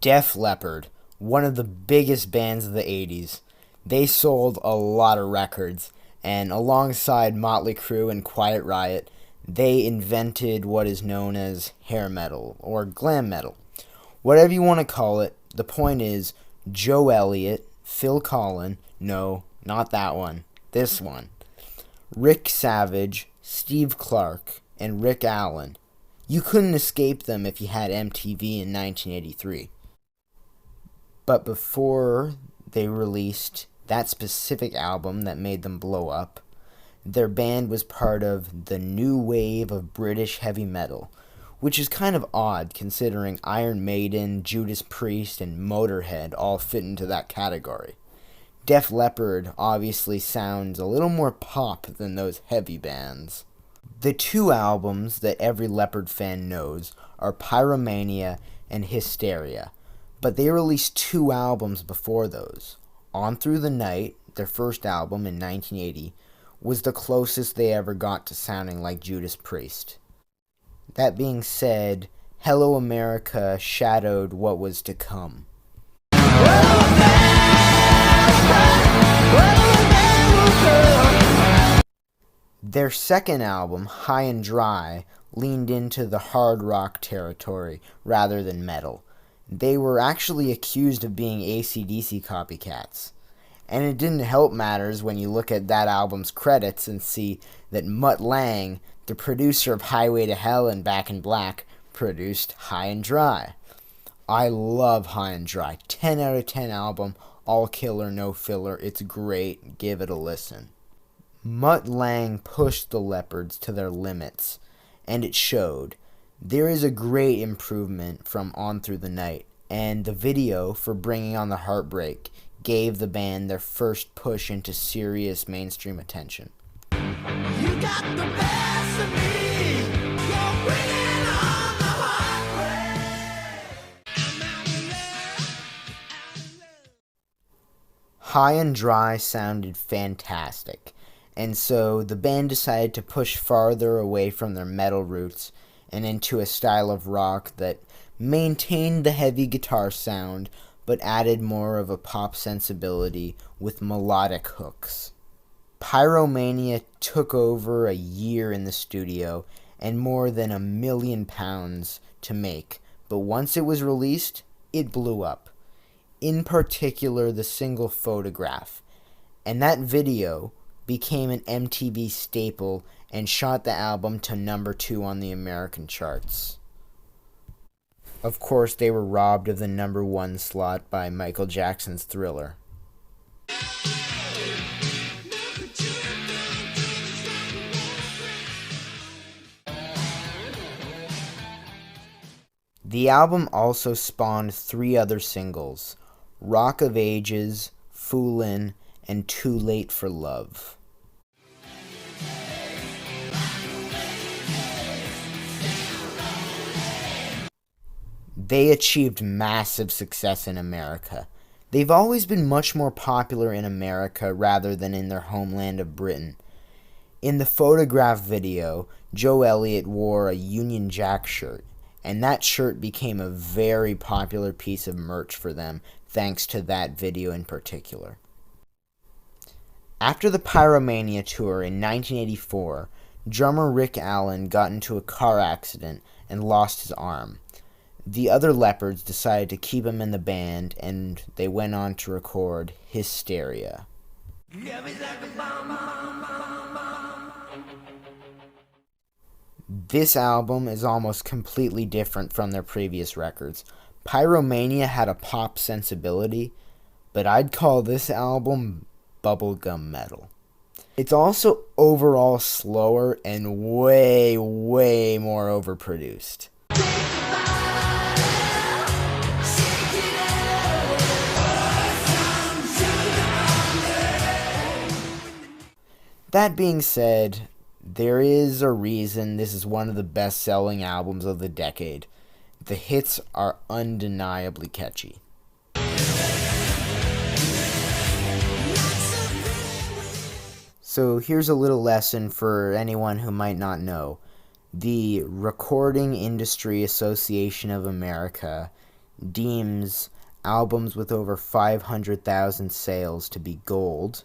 Def Leppard, one of the biggest bands of the 80s. They sold a lot of records, and alongside Motley Crue and Quiet Riot, they invented what is known as hair metal, or glam metal. Whatever you want to call it, the point is, Joe Elliott, Phil Collen, no, not that one, this one, Rick Savage, Steve Clark, and Rick Allen. You couldn't escape them if you had MTV in 1983. But before they released that specific album that made them blow up, their band was part of the new wave of British heavy metal, which is kind of odd considering Iron Maiden, Judas Priest, and Motorhead all fit into that category. Def Leppard obviously sounds a little more pop than those heavy bands. The two albums that every Leppard fan knows are Pyromania and Hysteria, but they released two albums before those. On Through the Night, their first album in 1980, was the closest they ever got to sounding like Judas Priest. That being said, Hello America shadowed what was to come. Their second album, High and Dry, leaned into the hard rock territory rather than metal. They were actually accused of being AC/DC copycats. And it didn't help matters when you look at that album's credits and see that Mutt Lange, the producer of Highway to Hell and Back in Black, produced High and Dry. I love High and Dry. 10 out of 10 album, all killer, no filler. It's great. Give it a listen. Mutt Lange pushed the Leopards to their limits, and it showed. There is a great improvement from On Through the Night, and the video for Bringing on the Heartbreak gave the band their first push into serious mainstream attention. You got the best of me. You're bringing on the heartbreak. High and Dry sounded fantastic, and so the band decided to push farther away from their metal roots and into a style of rock that maintained the heavy guitar sound but added more of a pop sensibility with melodic hooks. Pyromania took over a year in the studio and more than £1 million to make, but once it was released, it blew up. In particular, the single Photograph, and that video became an MTV staple and shot the album to number 2 on the American charts. Of course, they were robbed of the number 1 slot by Michael Jackson's Thriller. The album also spawned 3 other singles, Rock of Ages, Foolin', and Too Late for Love. They achieved massive success in America. They've always been much more popular in America rather than in their homeland of Britain. In the Photograph video, Joe Elliott wore a Union Jack shirt, and that shirt became a very popular piece of merch for them thanks to that video in particular. After the Pyromania tour in 1984, drummer Rick Allen got into a car accident and lost his arm. The other Leopards decided to keep him in the band, and they went on to record Hysteria. This album is almost completely different from their previous records. Pyromania had a pop sensibility, but I'd call this album bubblegum metal. It's also overall slower and way more overproduced. That being said, there is a reason this is one of the best-selling albums of the decade. The hits are undeniably catchy. So here's a little lesson for anyone who might not know. The Recording Industry Association of America deems albums with over 500,000 sales to be gold.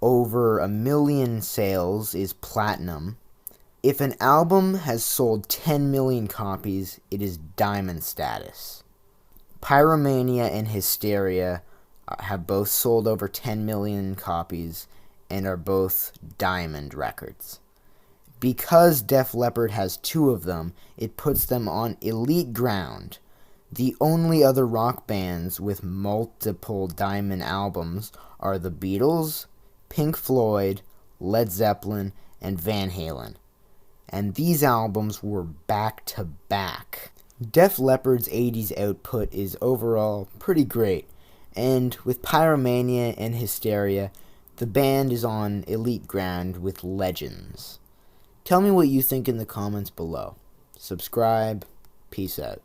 Over 1 million sales is platinum. If an album has sold 10 million copies, it is diamond status. Pyromania and Hysteria have both sold over 10 million copies and are both diamond records. Because Def Leppard has 2 of them, it puts them on elite ground. The only other rock bands with multiple diamond albums are the Beatles, Pink Floyd, Led Zeppelin, and Van Halen. And these albums were back to back. Def Leppard's 80s output is overall pretty great, and with Pyromania and Hysteria, the band is on elite ground with legends. Tell me what you think in the comments below. Subscribe. Peace out.